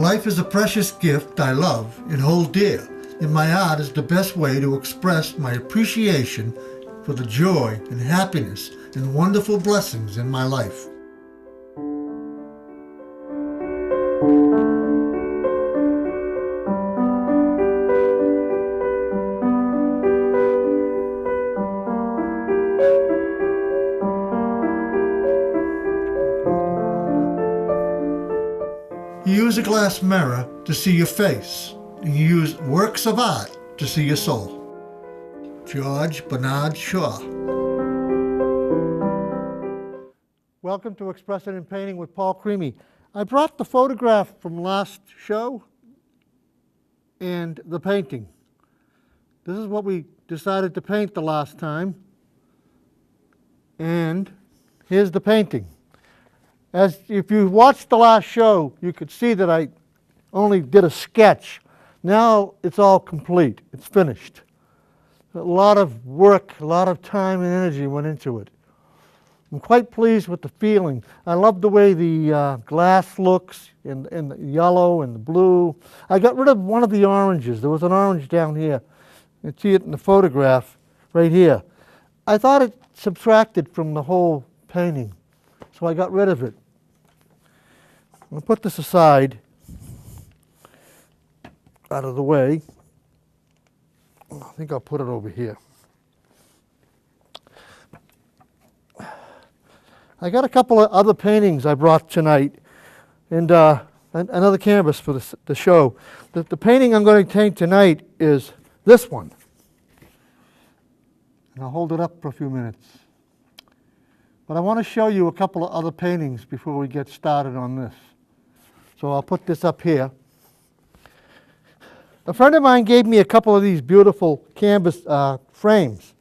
Life is a precious gift I love and hold dear, and my art is the best way to express my appreciation for the joy and happiness and wonderful blessings in my life. You use a glass mirror to see your face, and you use works of art to see your soul. George Bernard Shaw. Welcome to Expressing in Painting with Paul Cremy. I brought the photograph from last show and the painting. This is what we decided to paint the last time. And here's the painting. As if you watched the last show, you could see that I only did a sketch. Now it's all complete. It's finished. A lot of work, a lot of time and energy went into it. I'm quite pleased with the feeling. I love the way the glass looks in the yellow and the blue. I got rid of one of the oranges. There was an orange down here. You can see it in the photograph right here. I thought it subtracted from the whole painting, so I got rid of it. I'm going to put this aside, out of the way. I think I'll put it over here. I got a couple of other paintings I brought tonight, and another canvas for the show. The painting I'm going to paint tonight is this one. And I'll hold it up for a few minutes. But I want to show you a couple of other paintings before we get started on this. So I'll put this up here. A friend of mine gave me a couple of these beautiful canvas frames.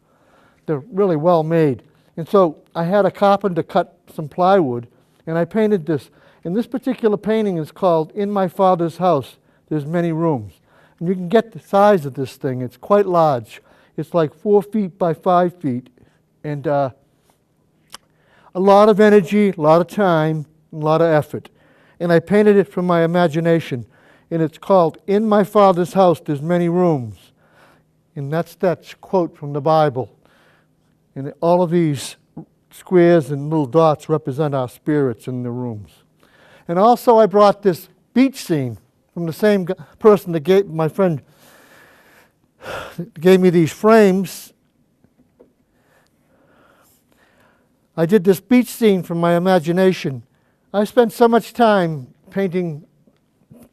They're really well made. And so I had a carpenter cut some plywood, and I painted this. And this particular painting is called In My Father's House, There's Many Rooms. And you can get the size of this thing. It's quite large. It's like 4 feet by 5 feet. And a lot of energy, a lot of time, and a lot of effort. And I painted it from my imagination. And it's called In My Father's House, There's Many Rooms. And that's that quote from the Bible. And all of these squares and little dots represent our spirits in the rooms. And also I brought this beach scene from the same person that gave my friend gave me these frames. I did this beach scene from my imagination. I spent so much time painting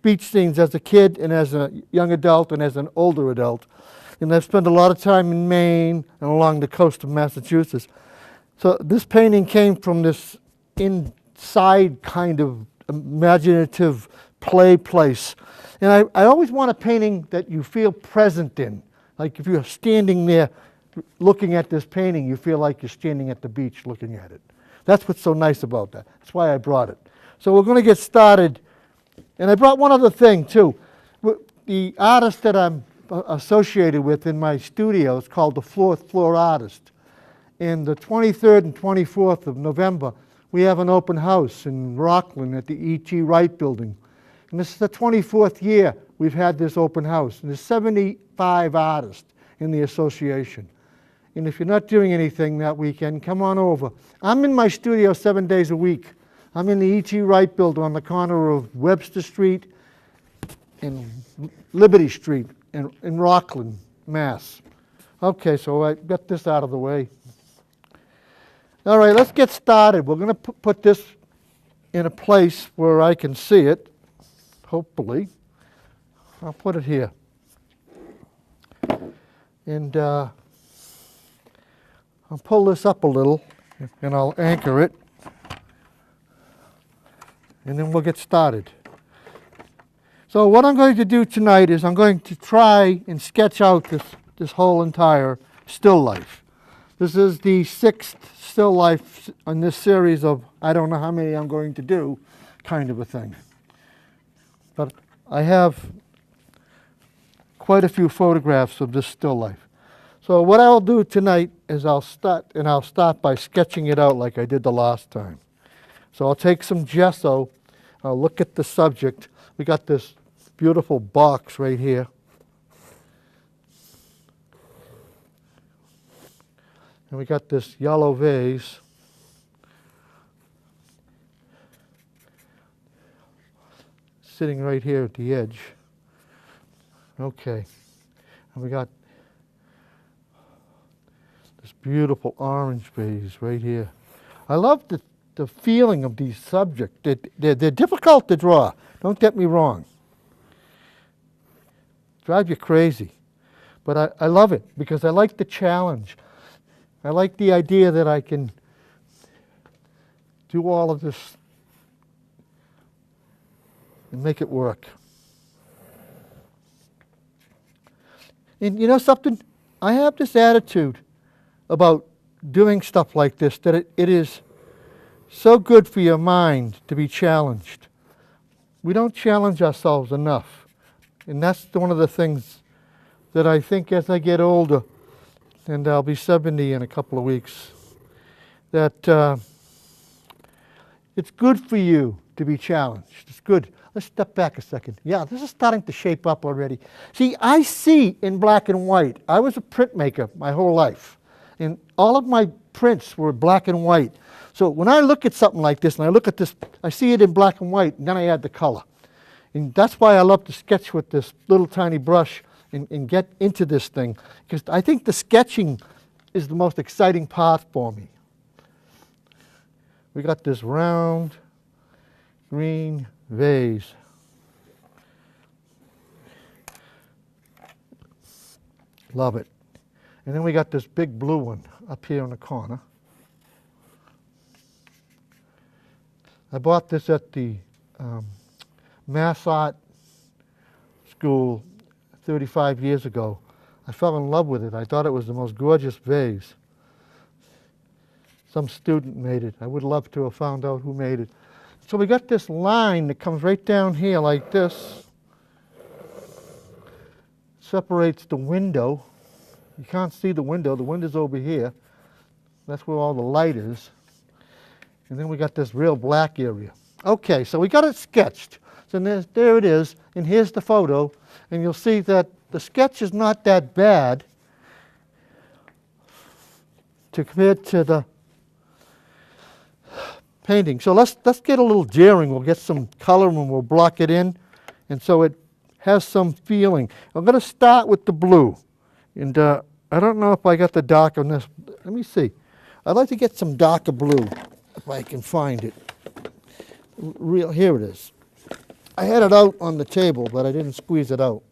beach scenes as a kid and as a young adult and as an older adult. And I've spent a lot of time in Maine and along the coast of Massachusetts. So this painting came from this inside kind of imaginative play place. And I always want a painting that you feel present in. Like if you're standing there looking at this painting, you feel like you're standing at the beach looking at it. That's what's so nice about that. That's why I brought it. So we're going to get started. And I brought one other thing too. The artist that I'm associated with in my studio is called the Fourth Floor Artist. And the 23rd and 24th of November, we have an open house in Rockland at the E.T. Wright Building. And this is the 24th year we've had this open house. And there's 75 artists in the association. And if you're not doing anything that weekend, come on over. I'm in my studio 7 days a week. I'm in the E.T. Wright Building on the corner of Webster Street and Liberty Street in Rockland, Mass. Okay, so I got this out of the way. All right, let's get started. We're going to put this in a place where I can see it, hopefully. I'll put it here. And I'll pull this up a little, and I'll anchor it. And then we'll get started. So what I'm going to do tonight is I'm going to try and sketch out this whole entire still life. This is the 6th still life on this series of I don't know how many I'm going to do kind of a thing. But I have quite a few photographs of this still life. So what I'll do tonight is I'll start by sketching it out like I did the last time. So I'll take some gesso, I'll look at the subject, We got this beautiful box right here. And we got this yellow vase. Sitting right here at the edge. Okay. And we got this beautiful orange vase right here. I love the feeling of these subjects. They're difficult to draw. Don't get me wrong. Drive you crazy. But I love it because I like the challenge. I like the idea that I can do all of this and make it work. And you know something? I have this attitude about doing stuff like this, that it is so good for your mind to be challenged. We don't challenge ourselves enough. And that's one of the things that I think as I get older, and I'll be 70 in a couple of weeks, that it's good for you to be challenged. It's good. Let's step back a second. Yeah, this is starting to shape up already. See, I see in black and white. I was a printmaker my whole life. And all of my prints were black and white. So when I look at something like this, and I look at this, I see it in black and white, and then I add the color. And that's why I love to sketch with this little tiny brush and get into this thing. Because I think the sketching is the most exciting part for me. We got this round green vase. Love it. And then we got this big blue one up here in the corner. I bought this at the Mass Art School 35 years ago. I fell in love with it. I thought it was the most gorgeous vase. Some student made it. I would love to have found out who made it. So we got this line that comes right down here like this. Separates the window. You can't see the window. The window's over here. That's where all the light is. And then we got this real black area. Okay, so we got it sketched. So there it is, and here's the photo. And you'll see that the sketch is not that bad compared to the painting. So let's get a little daring. We'll get some color and we'll block it in. And so it has some feeling. I'm going to start with the blue. And I don't know if I got the dark on this. Let me see. I'd like to get some darker blue if I can find it. Here it is. I had it out on the table, but I didn't squeeze it out.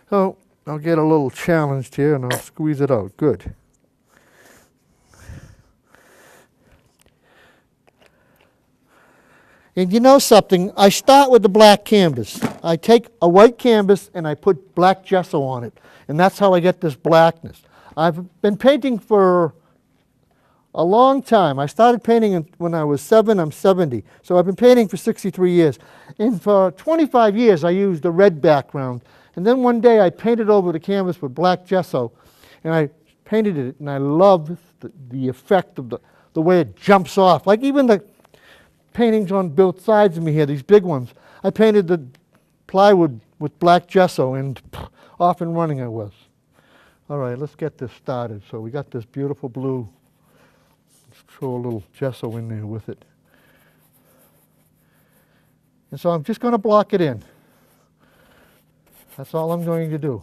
So I'll get a little challenged here and I'll squeeze it out. Good. And you know something? I start with the black canvas. I take a white canvas and I put black gesso on it. And that's how I get this blackness. I've been painting for a long time. I started painting when I was 7. I'm 70. So I've been painting for 63 years. And for 25 years I used a red background. And then one day I painted over the canvas with black gesso. And I painted it and I love the effect of the way it jumps off. Like even the paintings on both sides of me here, these big ones. I painted the plywood with black gesso and off and running I was. All right, let's get this started. So we got this beautiful blue. Let's throw a little gesso in there with it. And so I'm just going to block it in. That's all I'm going to do.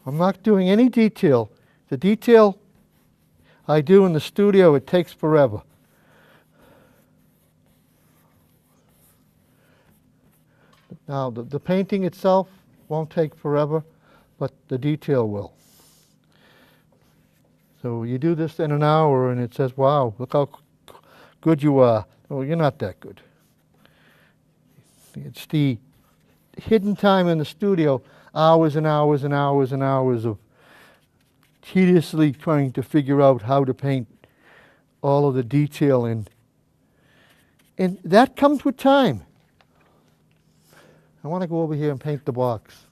I'm not doing any detail. The detail I do in the studio, it takes forever. Now, the painting itself won't take forever, but the detail will. So you do this in an hour and it says, wow, look how good you are. Oh, you're not that good. It's the hidden time in the studio, hours and hours and hours and hours of tediously trying to figure out how to paint all of the detail in. And that comes with time. I want to go over here and paint the box.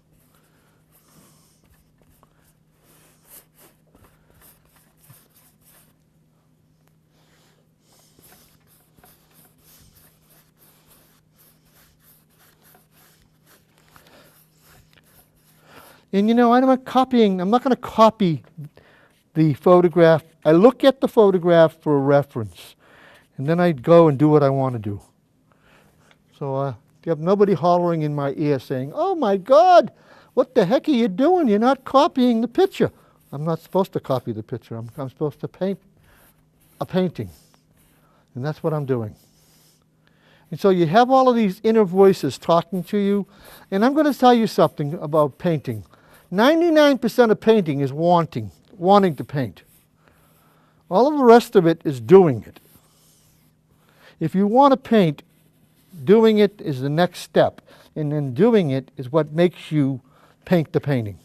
And you know, I'm not going to copy the photograph. I look at the photograph for a reference, and then I go and do what I want to do. So you have nobody hollering in my ear saying, "Oh my God, what the heck are you doing? You're not copying the picture." I'm not supposed to copy the picture. I'm supposed to paint a painting. And that's what I'm doing. And so you have all of these inner voices talking to you. And I'm going to tell you something about painting. 99% of painting is wanting to paint. All of the rest of it is doing it. If you want to paint, doing it is the next step. And then doing it is what makes you paint the painting.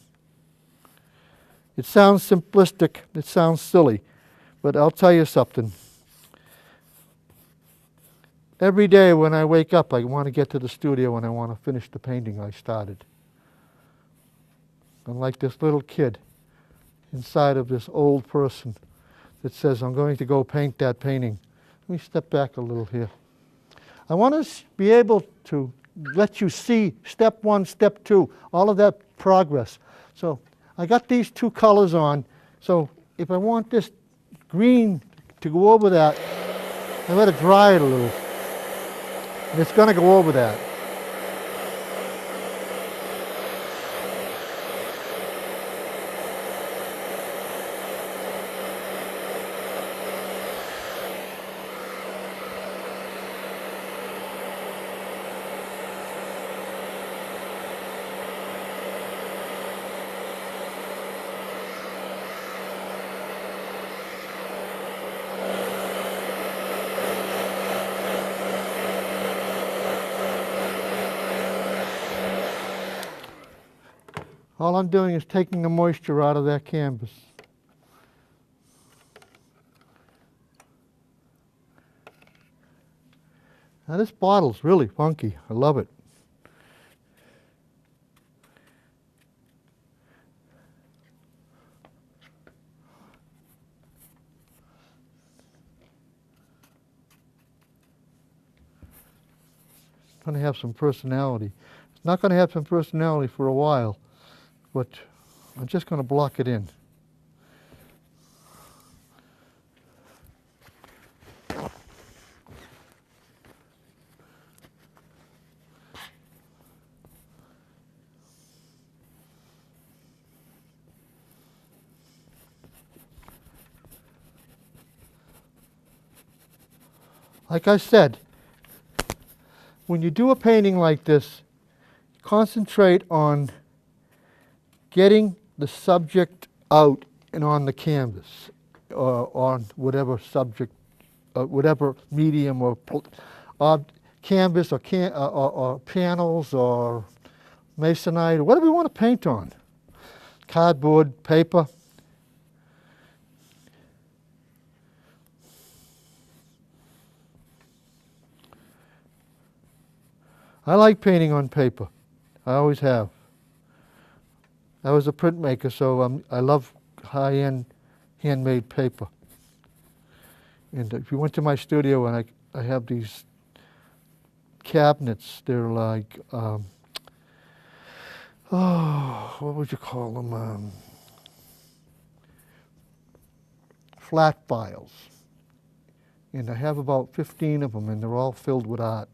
It sounds simplistic, it sounds silly, but I'll tell you something. Every day when I wake up, I want to get to the studio and I want to finish the painting I started. I'm like this little kid inside of this old person that says, I'm going to go paint that painting. Let me step back a little here. I want to be able to let you see step one, step two, all of that progress. So I got these two colors on. So if I want this green to go over that, I let it dry it a little. And it's going to go over that. All I'm doing is taking the moisture out of that canvas. Now this bottle's really funky. I love it. It's going to have some personality. It's not going to have some personality for a while, but I'm just going to block it in. Like I said, when you do a painting like this, concentrate on getting the subject out and on the canvas, or on whatever subject, whatever medium or canvas or panels or masonite or whatever you want to paint on. Cardboard, paper. I like painting on paper. I always have. I was a printmaker, so I love high-end handmade paper. And if you went to my studio, and I have these cabinets, they're like, what would you call them? Flat files. And I have about 15 of them, and they're all filled with art.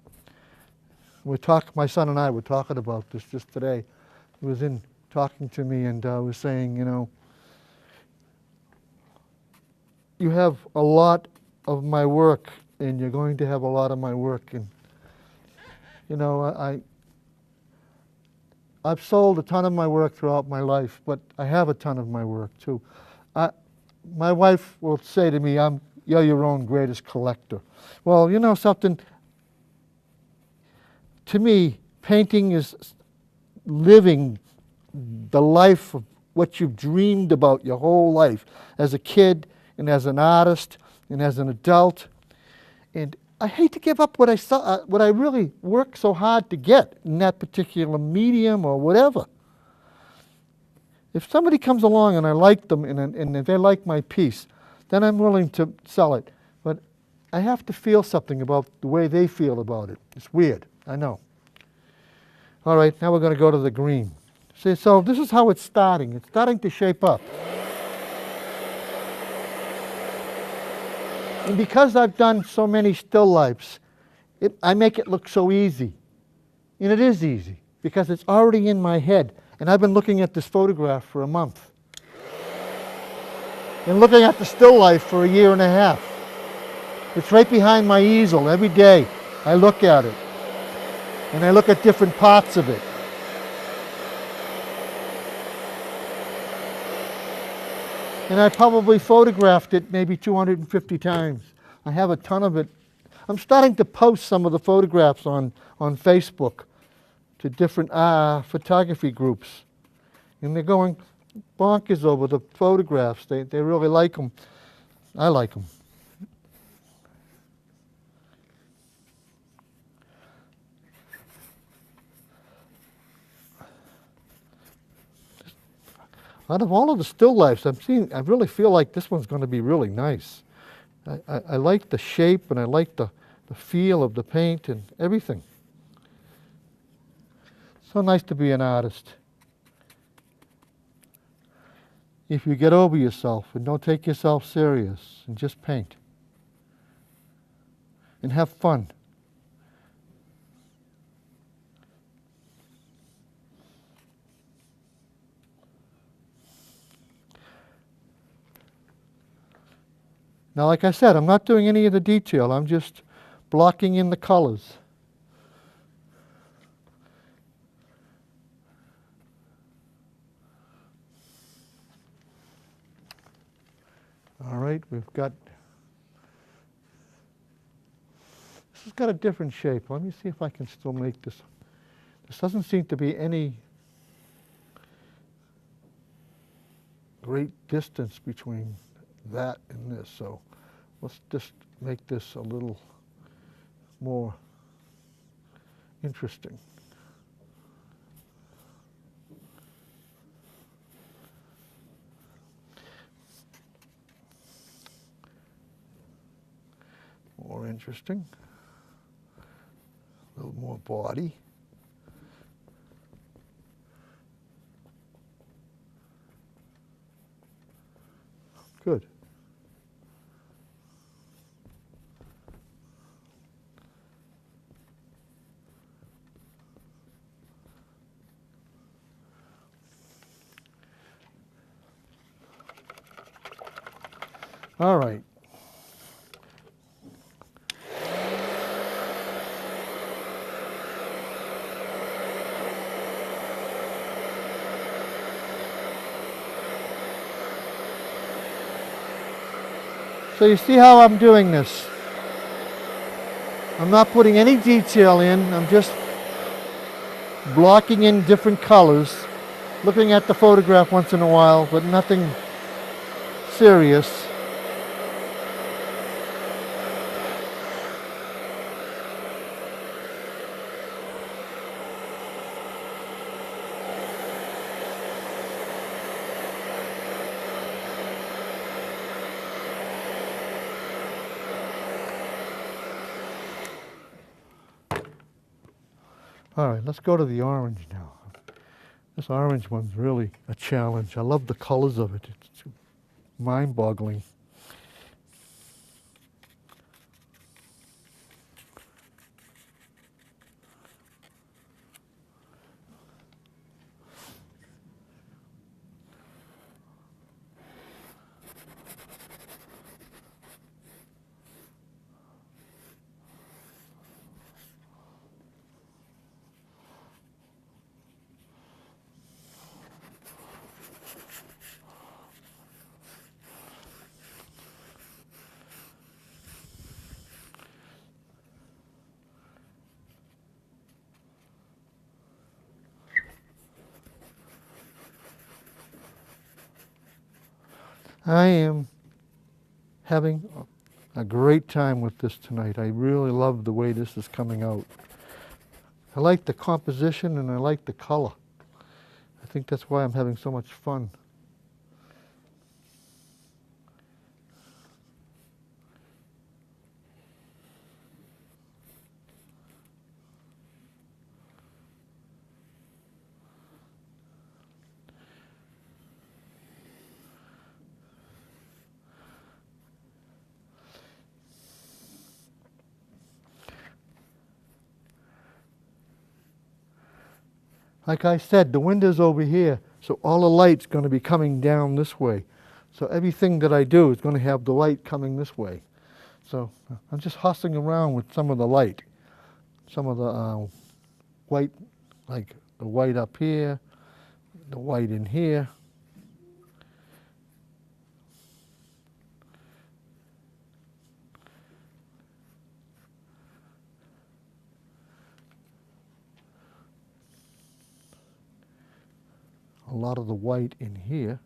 My son and I were talking about this just today. He was in talking to me and was saying, you know, you have a lot of my work and you're going to have a lot of my work. And, you know, I've sold a ton of my work throughout my life, but I have a ton of my work too. My wife will say to me, you're your own greatest collector. Well, you know something? To me, painting is living the life of what you've dreamed about your whole life, as a kid and as an artist and as an adult. And I hate to give up what I really worked so hard to get in that particular medium or whatever. If somebody comes along and I like them and if they like my piece, then I'm willing to sell it. But I have to feel something about the way they feel about it. It's weird, I know. All right, now we're going to go to the green. See, so this is how it's starting. It's starting to shape up. And because I've done so many still lifes, I make it look so easy. And it is easy because it's already in my head. And I've been looking at this photograph for a month. And looking at the still life for a year and a half. It's right behind my easel every day. I look at it. And I look at different parts of it. And I probably photographed it maybe 250 times. I have a ton of it. I'm starting to post some of the photographs on Facebook to different photography groups. And they're going bonkers over the photographs. They really like them. I like them. Out of all of the still lifes I'm seeing, I really feel like this one's going to be really nice. I like the shape and I like the feel of the paint and everything. So nice to be an artist. If you get over yourself and don't take yourself serious and just paint. And have fun. Now, like I said, I'm not doing any of the detail. I'm just blocking in the colors. All right, we've got, this has got a different shape. Let me see if I can still make this. This doesn't seem to be any great distance between that and this, so let's just make this a little more interesting. More interesting. A little more body. Good. All right. So you see how I'm doing this. I'm not putting any detail in. I'm just blocking in different colors, looking at the photograph once in a while, but nothing serious. All right, let's go to the orange now. This orange one's really a challenge. I love the colors of it. It's mind-boggling. I am having a great time with this tonight. I really love the way this is coming out. I like the composition and I like the color. I think that's why I'm having so much fun. Like I said, the window's over here, so all the light's going to be coming down this way. So everything that I do is going to have the light coming this way. So I'm just hustling around with some of the light. Some of the white, like the white up here, the white in here. A lot of the white in here.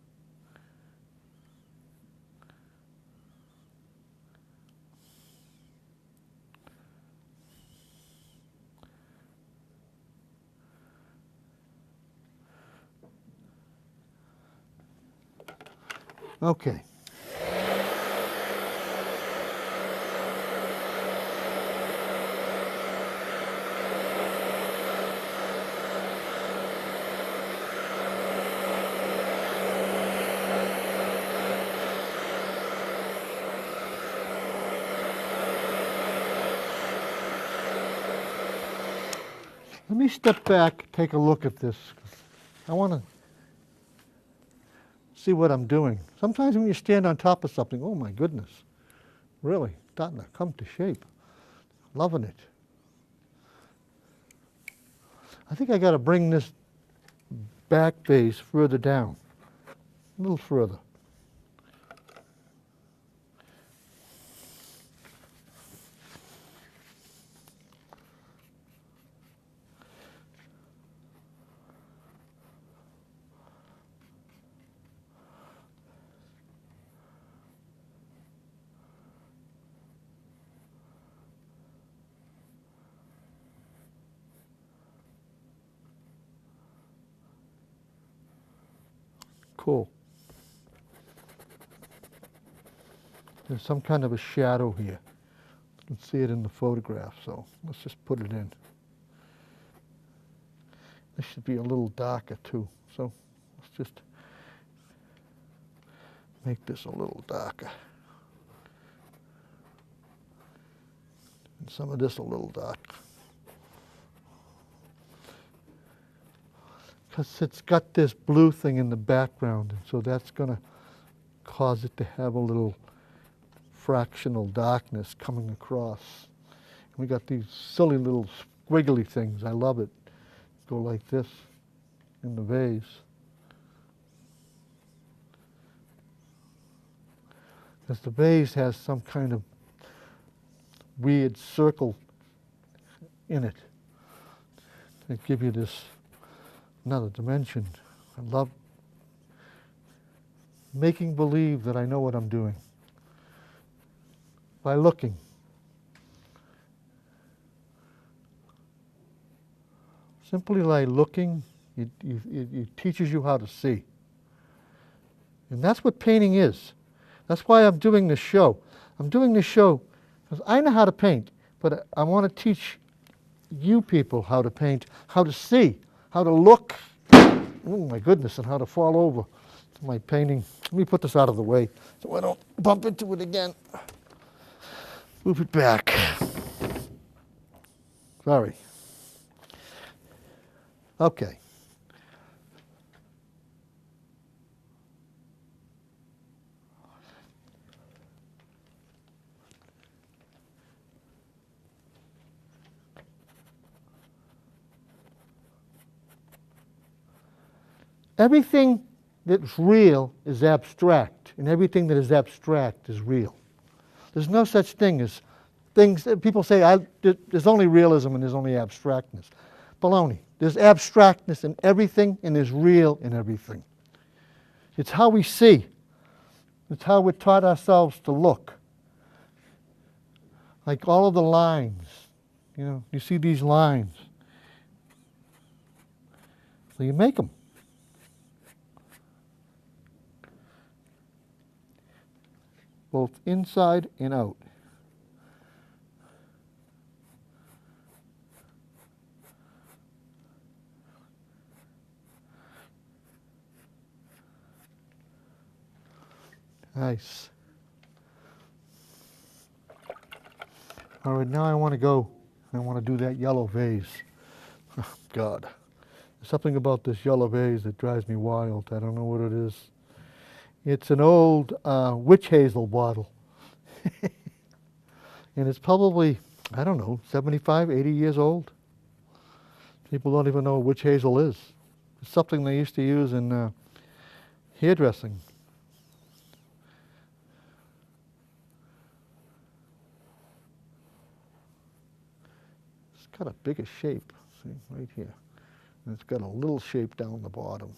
Okay. Let me step back, take a look at this. I want to see what I'm doing. Sometimes when you stand on top of something, oh my goodness, really starting to come to shape. Loving it. I think I got to bring this back base further down, a little further. Cool. There's some kind of a shadow here. You can see it in the photograph, so let's just put it in. This should be a little darker too, so let's just make this a little darker. And some of this a little darker. Because it's got this blue thing in the background, and so that's going to cause it to have a little fractional darkness coming across. And we got these silly little squiggly things. I love it. Go like this in the vase. Because the vase has some kind of weird circle in it. They give you this another dimension. I love making believe that I know what I'm doing by looking. Simply by looking, it teaches you how to see. And that's what painting is. That's why I'm doing this show. I'm doing this show because I know how to paint, but I want to teach you people how to paint, how to see, how to look, oh my goodness, and how to fall over my painting. Let me put this out of the way so I don't bump into it again. Move it back. Sorry. Okay. Everything that's real is abstract, and everything that is abstract is real. There's no such thing as things that people say, there's only realism and there's only abstractness. Baloney. There's abstractness in everything and there's real in everything. It's how we see. It's how we're taught ourselves to look. Like all of the lines, you see these lines. So you make them. Both inside and out. Nice. All right, now I want to do that yellow vase. Oh, God. There's something about this yellow vase that drives me wild. I don't know what it is. It's an old witch hazel bottle. And it's probably, I don't know, 75, 80 years old. People don't even know what witch hazel is. It's something they used to use in hairdressing. It's got a bigger shape, see, right here. And it's got a little shape down the bottom.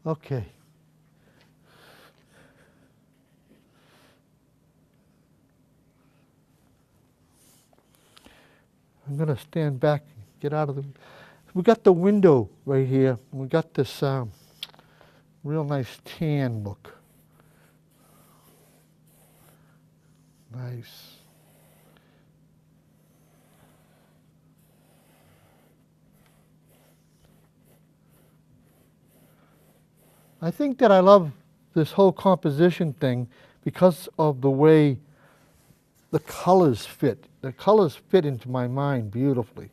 Okay. I'm going to stand back, get out of the... We got the window right here. We got this real nice tan look. Nice. I think that I love this whole composition thing because of the way the colors fit. The colors fit into my mind beautifully.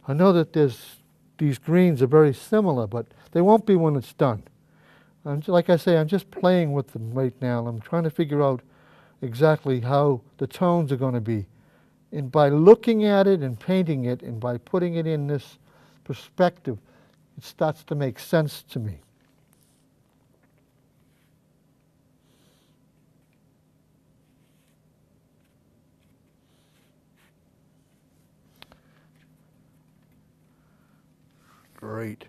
I know that these greens are very similar, but they won't be when it's done. Like I say, I'm just playing with them right now. I'm trying to figure out exactly how the tones are going to be. And by looking at it and painting it and by putting it in this perspective, it starts to make sense to me. Great.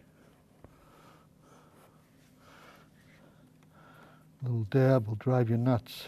A little dab will drive you nuts.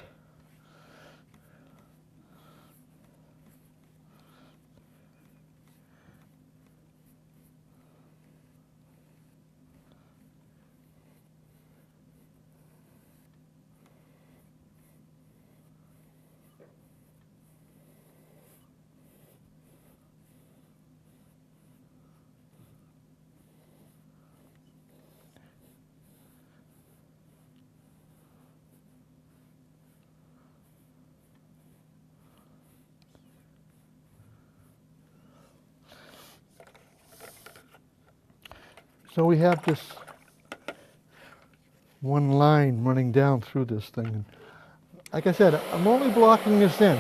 So we have this one line running down through this thing. And like I said, I'm only blocking this in.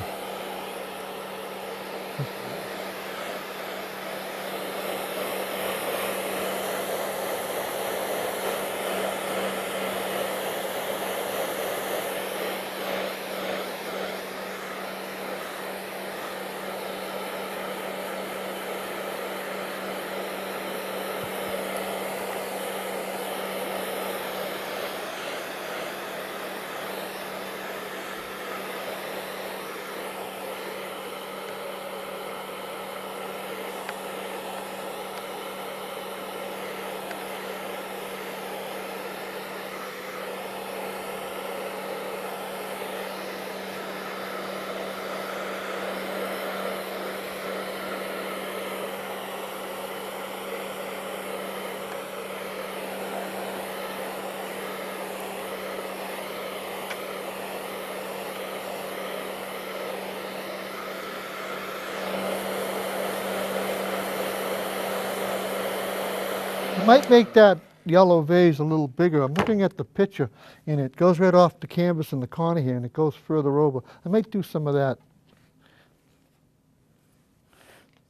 I might make that yellow vase a little bigger. I'm looking at the picture, and it goes right off the canvas in the corner here, and it goes further over. I might do some of that.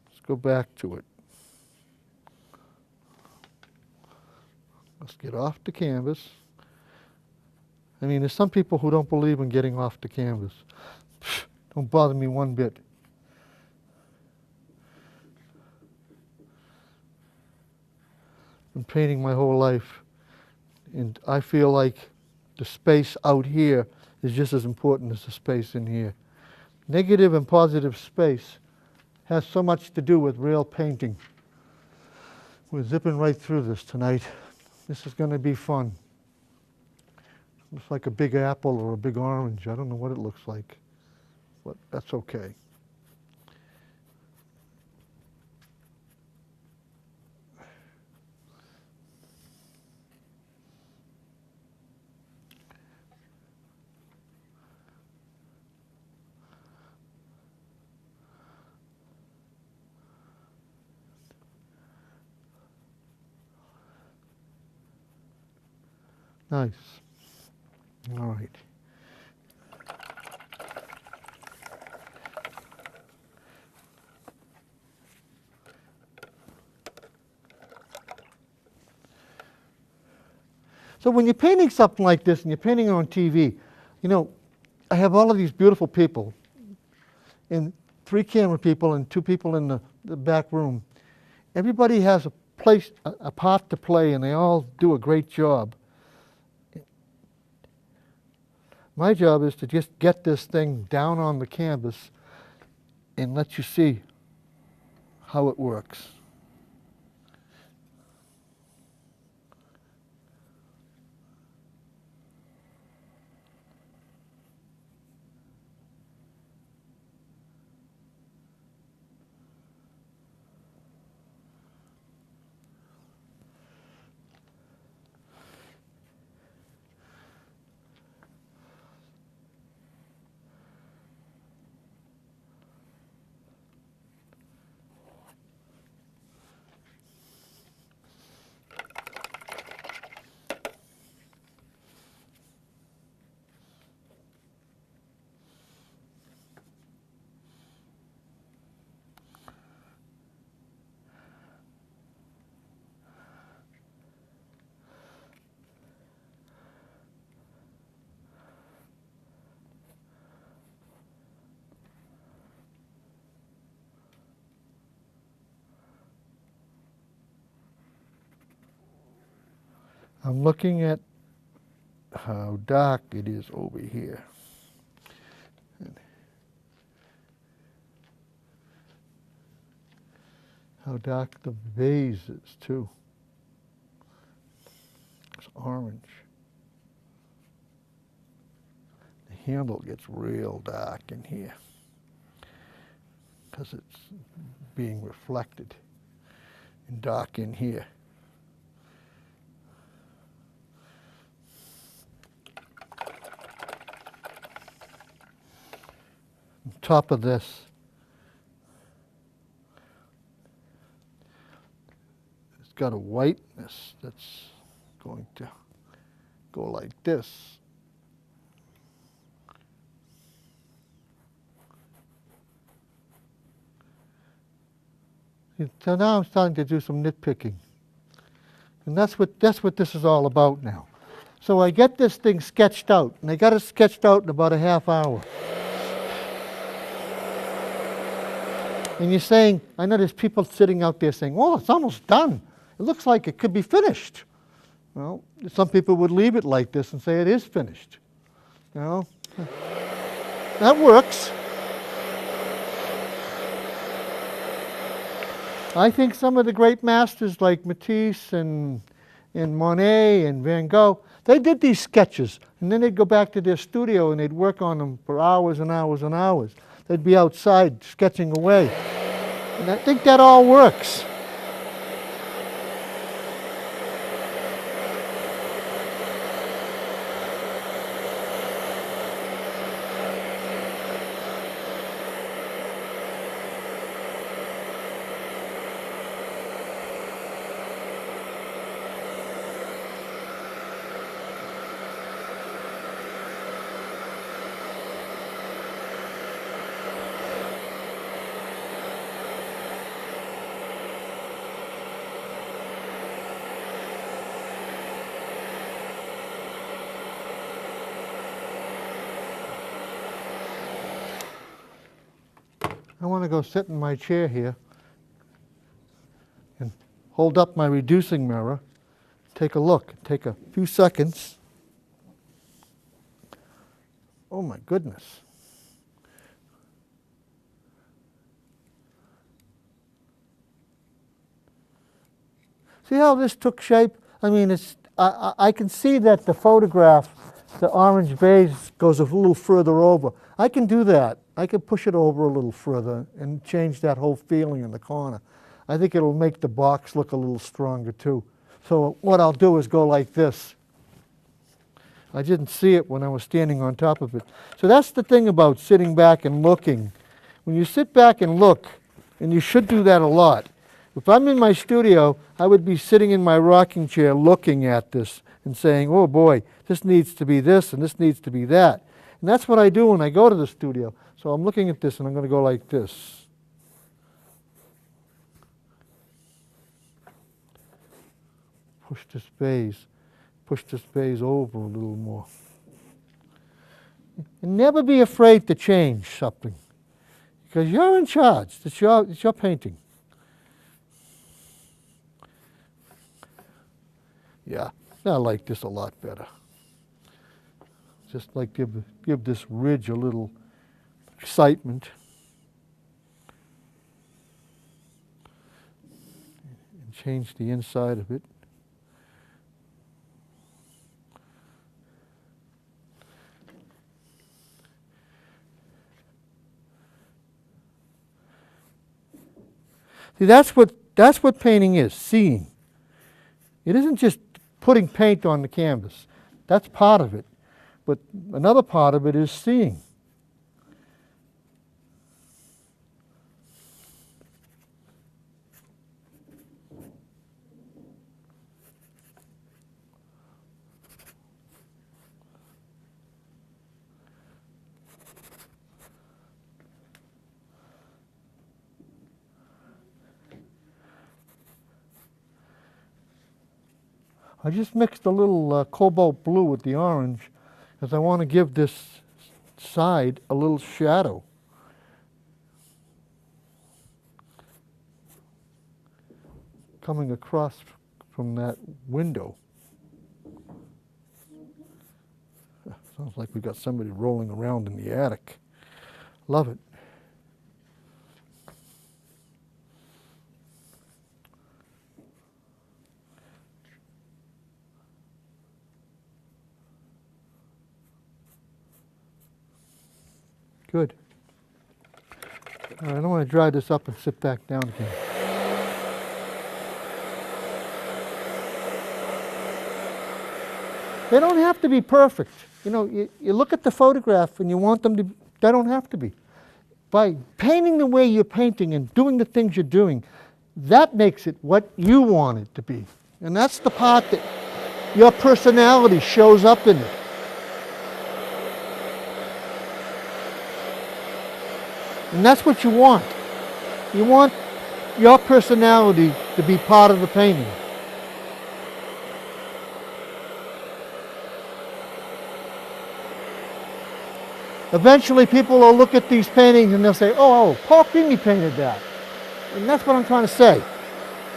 Let's go back to it. Let's get off the canvas. I mean, there's some people who don't believe in getting off the canvas. Don't bother me one bit. Been painting my whole life, and I feel like the space out here is just as important as the space in here. Negative and positive space has so much to do with real painting. We're zipping right through this tonight. This is going to be fun. Looks like a big apple or a big orange. I don't know what it looks like, but that's okay. Nice. All right. So when you're painting something like this and you're painting on TV, you know, I have all of these beautiful people, and 3 camera people and 2 people in the back room. Everybody has a place, a part to play, and they all do a great job. My job is to just get this thing down on the canvas and let you see how it works. I'm looking at how dark it is over here. How dark the vase is too. It's orange. The handle gets real dark in here because it's being reflected and dark in here. On top of this, it's got a whiteness that's going to go like this. So now I'm starting to do some nitpicking. And that's what this is all about now. So I get this thing sketched out, and I got it sketched out in about a half hour. And you're saying, I know there's people sitting out there saying, well, it's almost done. It looks like it could be finished. Well, some people would leave it like this and say it is finished. You know, that works. I think some of the great masters like Matisse and Monet and Van Gogh, they did these sketches, and then they'd go back to their studio and they'd work on them for hours and hours and hours. They'd be outside sketching away. And I think that all works. I want to go sit in my chair here and hold up my reducing mirror, take a look, take a few seconds. Oh my goodness. See how this took shape? I mean, I can see that the photograph, the orange base goes a little further over. I can do that. I can push it over a little further and change that whole feeling in the corner. I think it'll make the box look a little stronger too. So what I'll do is go like this. I didn't see it when I was standing on top of it. So that's the thing about sitting back and looking. When you sit back and look, and you should do that a lot. If I'm in my studio, I would be sitting in my rocking chair looking at this and saying, oh boy, this needs to be this and this needs to be that. And that's what I do when I go to the studio. So I'm looking at this and I'm going to go like this. Push this vase over a little more. And never be afraid to change something, because you're in charge. It's your painting. Yeah, I like this a lot better. Just like give this ridge a little excitement. And change the inside of it. See, that's what painting is, seeing. It isn't just putting paint on the canvas. That's part of it. But another part of it is seeing. I just mixed a little cobalt blue with the orange because I want to give this side a little shadow. Coming across from that window. Sounds like we got somebody rolling around in the attic. Love it. Good. All right, I want to dry this up and sit back down again. They don't have to be perfect. You know, you look at the photograph and you want them to, they don't have to be. By painting the way you're painting and doing the things you're doing, that makes it what you want it to be. And that's the part that your personality shows up in it. And that's what you want. You want your personality to be part of the painting. Eventually people will look at these paintings and they'll say, oh, Paul Keatinge painted that. And that's what I'm trying to say.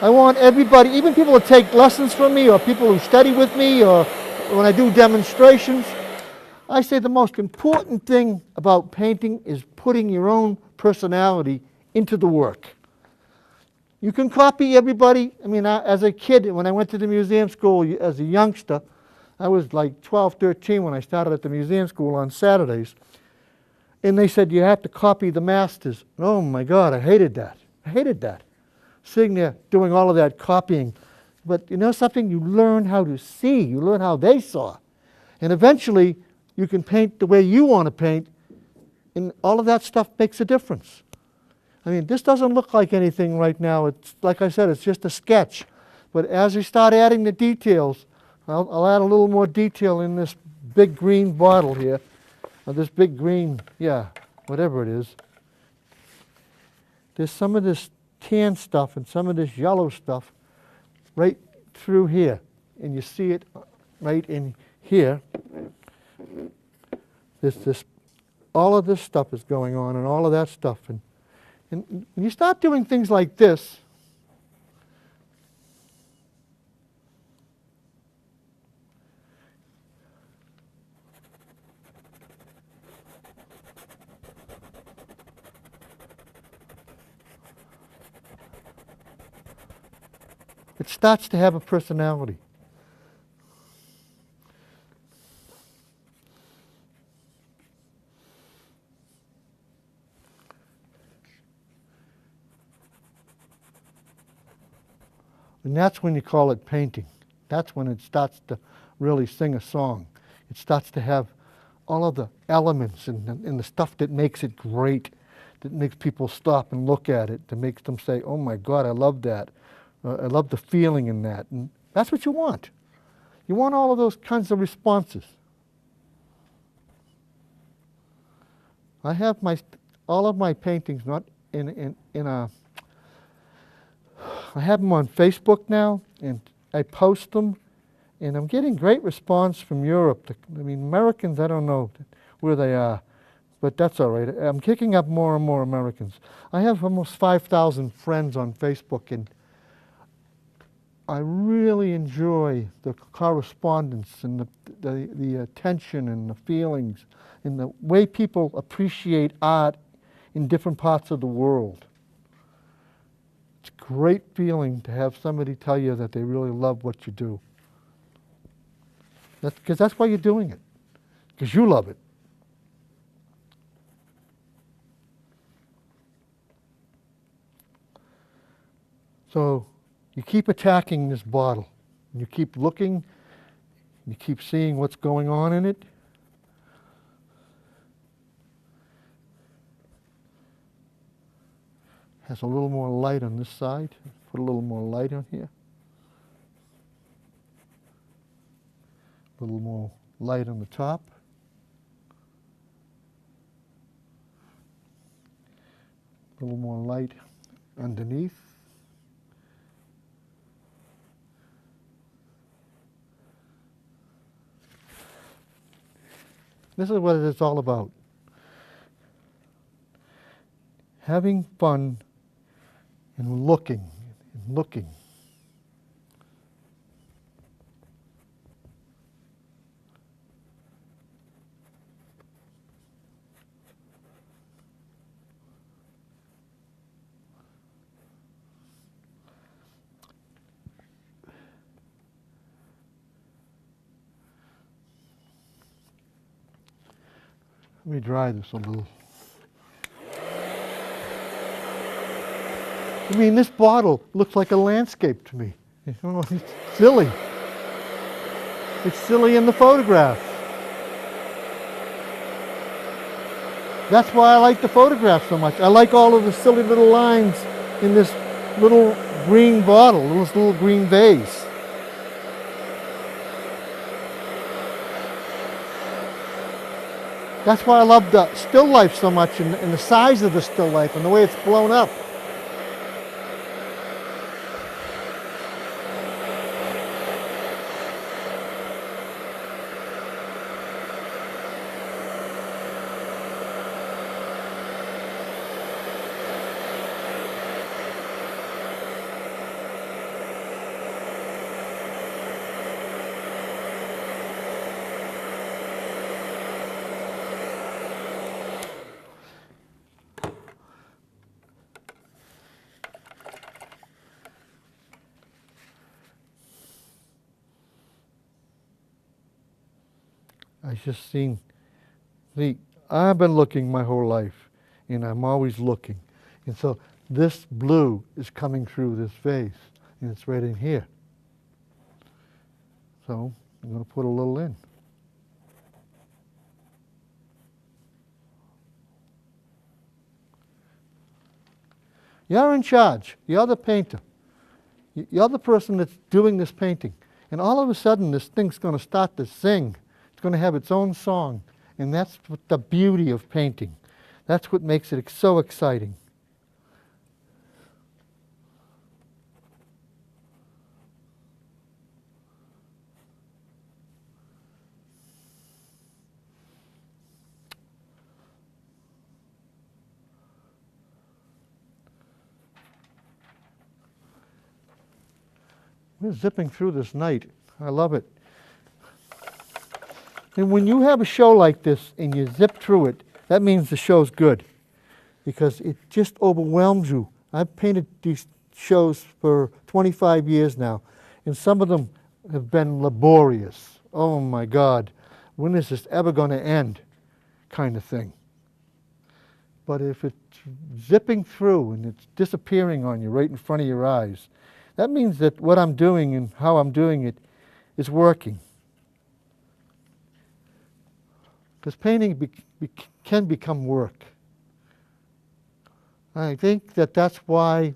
I want everybody, even people who take lessons from me or people who study with me or when I do demonstrations, I say the most important thing about painting is putting your own personality into the work. You can copy everybody. I mean, as a kid, when I went to the museum school as a youngster, I was like 12, 13 when I started at the museum school on Saturdays. And they said you have to copy the masters. Oh my God, I hated that. I hated that. Sitting there doing all of that copying. But you know something? You learn how to see. You learn how they saw. And eventually, you can paint the way you want to paint, and all of that stuff makes a difference. I mean, this doesn't look like anything right now. It's, like I said, it's just a sketch. But as we start adding the details, I'll add a little more detail in this big green bottle here, or this big green, yeah, whatever it is. There's some of this tan stuff and some of this yellow stuff right through here, and you see it right in here. All of this stuff is going on, and all of that stuff. And when you start doing things like this, it starts to have a personality. And that's when you call it painting. That's when it starts to really sing a song. It starts to have all of the elements and the stuff that makes it great, that makes people stop and look at it, that makes them say, oh my God, I love that. I love the feeling in that. And that's what you want. You want all of those kinds of responses. I have all of my paintings not in a... I have them on Facebook now, and I post them, and I'm getting great response from Europe. I mean, Americans, I don't know where they are, but that's all right. I'm kicking up more and more Americans. I have almost 5,000 friends on Facebook, and I really enjoy the correspondence and the attention and the feelings and the way people appreciate art in different parts of the world. It's a great feeling to have somebody tell you that they really love what you do. Because that's why you're doing it, because you love it. So you keep attacking this bottle. You keep looking. You keep seeing what's going on in it. Has a little more light on this side. Put a little more light on here. A little more light on the top. A little more light underneath. This is what it's all about. Having fun and looking and looking. Let me dry this a little. I mean, this bottle looks like a landscape to me. You know, it's silly. It's silly in the photograph. That's why I like the photograph so much. I like all of the silly little lines in this little green bottle, this little green vase. That's why I love the still life so much and the size of the still life and the way it's blown up. I just seen, see, I've been looking my whole life, and I'm always looking. And so this blue is coming through this vase, and it's right in here. So I'm going to put a little in. You're in charge. You're the painter. You're the person that's doing this painting. And all of a sudden, this thing's going to start to sing. It's going to have its own song. And that's what the beauty of painting. That's what makes it so exciting. We're zipping through this night. I love it. And when you have a show like this and you zip through it, that means the show's good, because it just overwhelms you. I've painted these shows for 25 years now, and some of them have been laborious. Oh my God, when is this ever going to end? Kind of thing. But if it's zipping through and it's disappearing on you right in front of your eyes, that means that what I'm doing and how I'm doing it is working. Because painting can become work. I think that that's why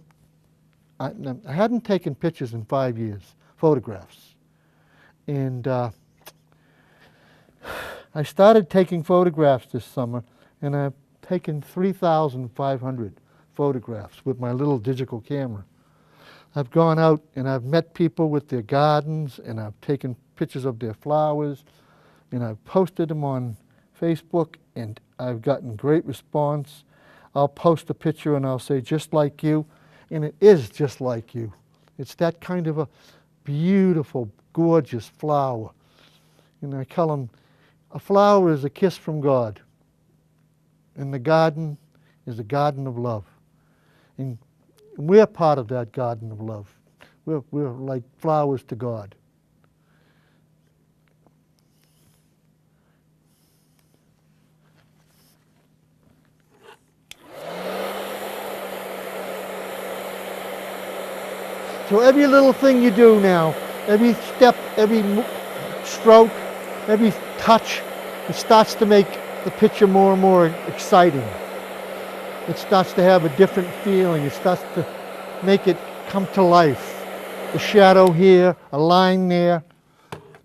I hadn't taken pictures in 5 years, photographs. And I started taking photographs this summer, and I've taken 3,500 photographs with my little digital camera. I've gone out and I've met people with their gardens, and I've taken pictures of their flowers, and I've posted them on Facebook, and I've gotten great response. I'll post a picture and I'll say, just like you, and it is just like you. It's that kind of a beautiful, gorgeous flower. And I call them, a flower is a kiss from God, and the garden is a garden of love. And we're part of that garden of love. We're like flowers to God. So every little thing you do now, every step, every stroke, every touch, it starts to make the picture more and more exciting. It starts to have a different feeling. It starts to make it come to life. The shadow here, a line there,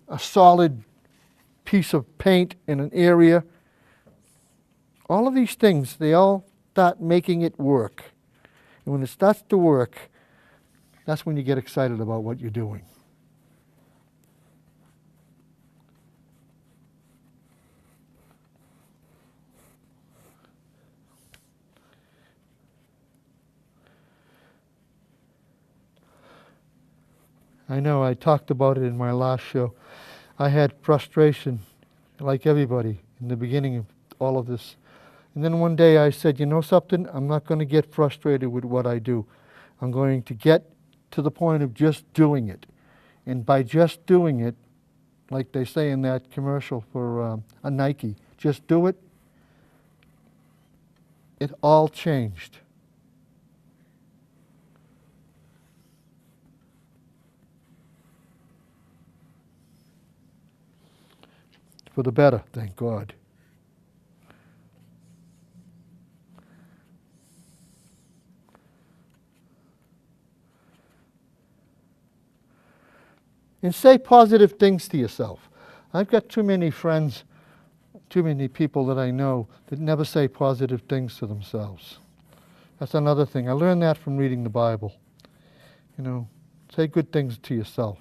a solid piece of paint in an area. All of these things, they all start making it work. And when it starts to work, that's when you get excited about what you're doing. I know I talked about it in my last show. I had frustration, like everybody, in the beginning of all of this. And then one day I said, you know something? I'm not going to get frustrated with what I do. I'm going to get to the point of just doing it. And by just doing it, like they say in that commercial for a Nike, just do it, it all changed. For the better, thank God. And say positive things to yourself. I've got too many friends, too many people that I know that never say positive things to themselves. That's another thing. I learned that from reading the Bible. You know, say good things to yourself.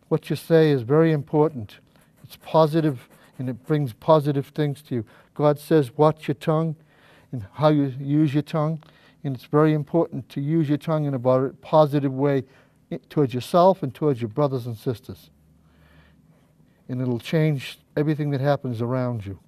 What you say is very important. It's positive, and it brings positive things to you. God says, watch your tongue and how you use your tongue. And it's very important to use your tongue in a positive way towards yourself and towards your brothers and sisters. And it'll change everything that happens around you.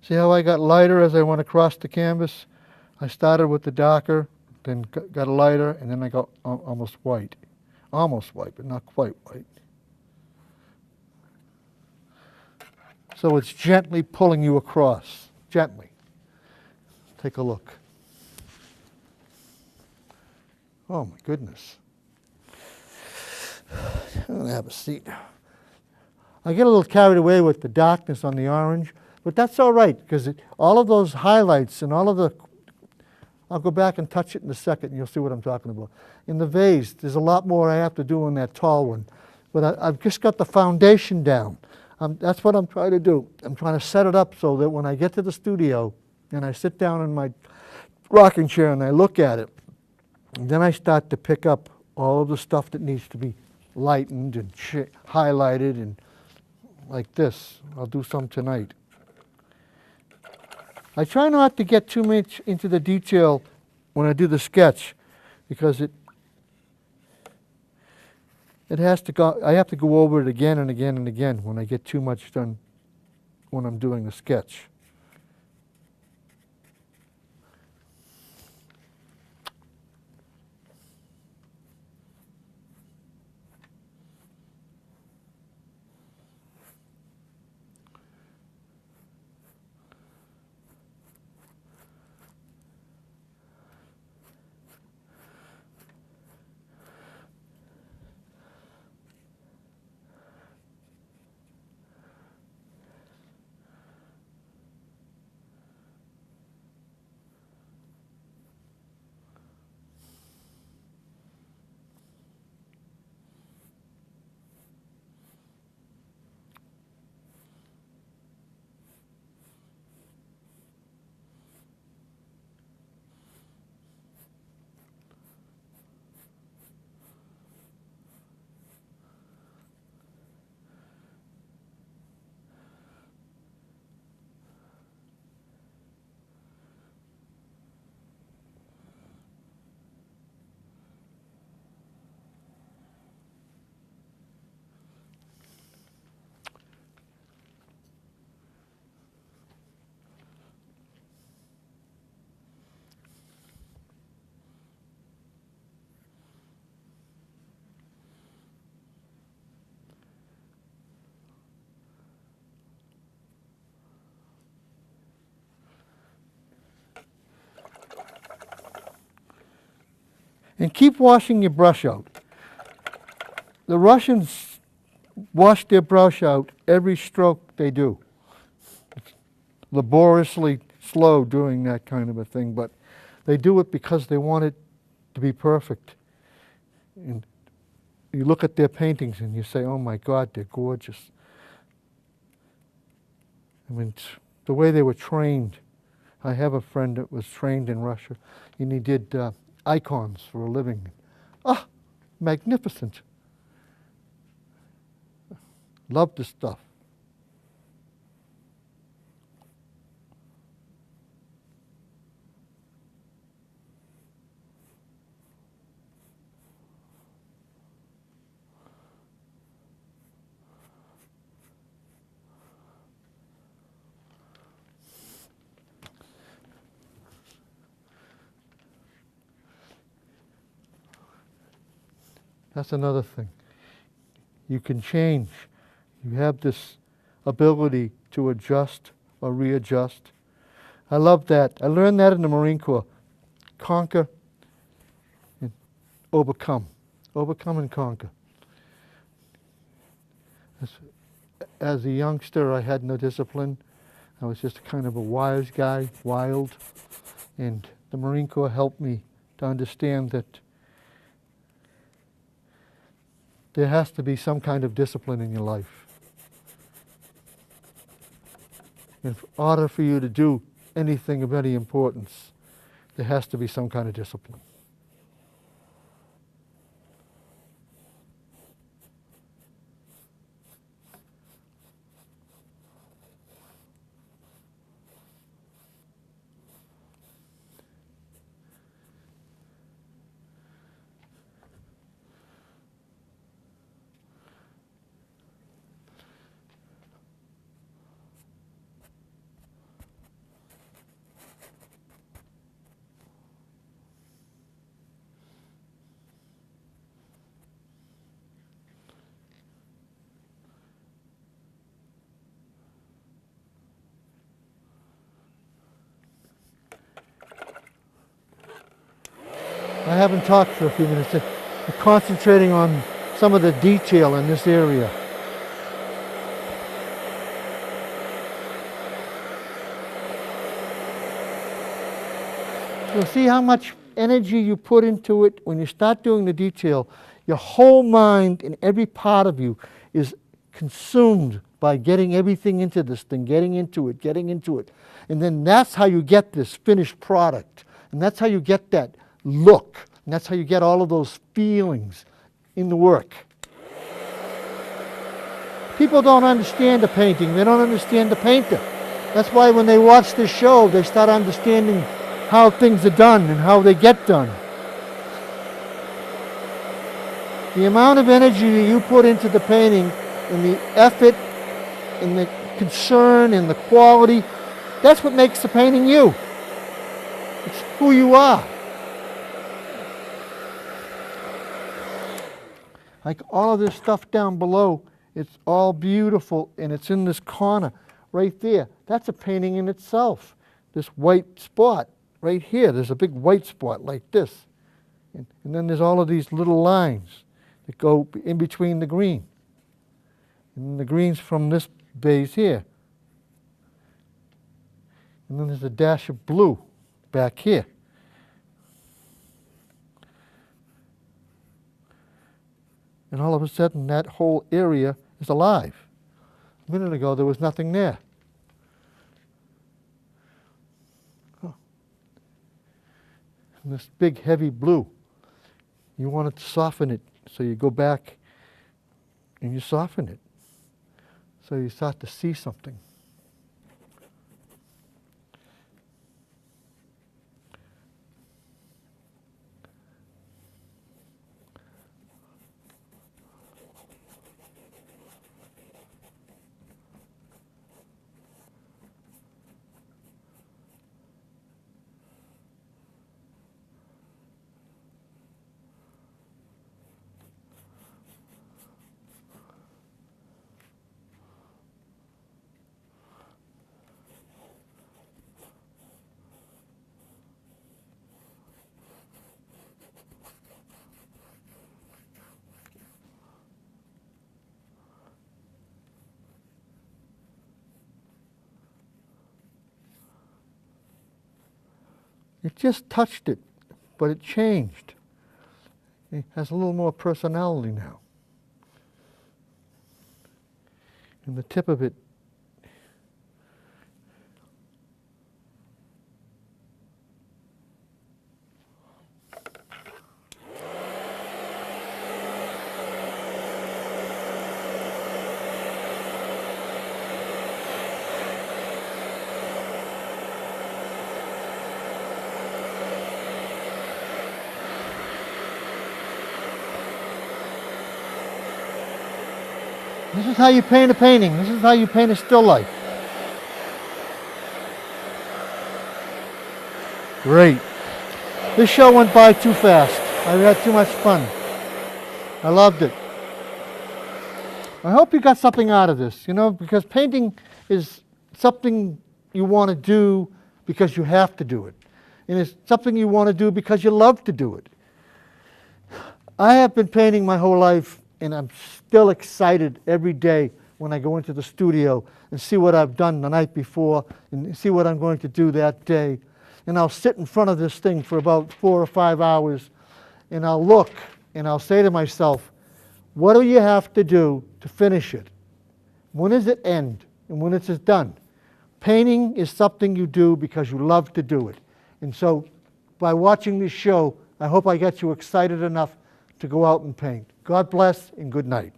See how I got lighter as I went across the canvas? I started with the darker, then got a lighter, and then I got almost white. Almost white, but not quite white. So it's gently pulling you across, gently. Take a look. Oh my goodness. I'm going to have a seat. I get a little carried away with the darkness on the orange, but that's all right, because all of those highlights and all of the, I'll go back and touch it in a second and you'll see what I'm talking about. In the vase, there's a lot more I have to do on that tall one, but I've just got the foundation down. That's what I'm trying to do. I'm trying to set it up so that when I get to the studio and I sit down in my rocking chair and I look at it, and then I start to pick up all of the stuff that needs to be lightened and highlighted and like this. I'll do some tonight. I try not to get too much into the detail when I do the sketch because it has to go, I have to go over it again and again and again when I get too much done when I'm doing the sketch. And keep washing your brush out. The Russians wash their brush out every stroke they do. It's laboriously slow doing that kind of a thing, but they do it because they want it to be perfect. And you look at their paintings and you say, oh my God, they're gorgeous. I mean, the way they were trained. I have a friend that was trained in Russia, and he did icons for a living. Ah, magnificent. Love the stuff. That's another thing. You can change. You have this ability to adjust or readjust. I love that. I learned that in the Marine Corps. Conquer and overcome. Overcome and conquer. As a youngster, I had no discipline. I was just kind of a wise guy, wild. And the Marine Corps helped me to understand that there has to be some kind of discipline in your life. In order for you to do anything of any importance, there has to be some kind of discipline. I haven't talked for a few minutes. I'm concentrating on some of the detail in this area. You'll see how much energy you put into it when you start doing the detail. Your whole mind and every part of you is consumed by getting everything into this thing, getting into it. And then that's how you get this finished product. And that's how you get that look. And that's how you get all of those feelings in the work. People don't understand the painting. They don't understand the painter. That's why when they watch this show, they start understanding how things are done and how they get done. The amount of energy that you put into the painting and the effort and the concern and the quality, that's what makes the painting you. It's who you are. Like all of this stuff down below, it's all beautiful and it's in this corner right there. That's a painting in itself. This white spot right here, there's a big white spot like this. And then there's all of these little lines that go in between the green. And the green's from this base here. And then there's a dash of blue back here. And all of a sudden that whole area is alive. A minute ago there was nothing there. Oh. And this big heavy blue, you wanted to soften it, so you go back and you soften it. So you start to see something. It just touched it, but it changed. It has a little more personality now. And the tip of it This is how you paint a painting. This is how you paint a still life. Great. This show went by too fast. I had too much fun. I loved it. I hope you got something out of this, because painting is something you want to do because you have to do it. And it's something you want to do because you love to do it. I have been painting my whole life, and I'm still excited every day when I go into the studio and see what I've done the night before and see what I'm going to do that day. And I'll sit in front of this thing for about 4 or 5 hours, and I'll look and I'll say to myself, what do you have to do to finish it? When does it end? And when it's done? Painting is something you do because you love to do it. And so by watching this show, I hope I get you excited enough to go out and paint. God bless and good night.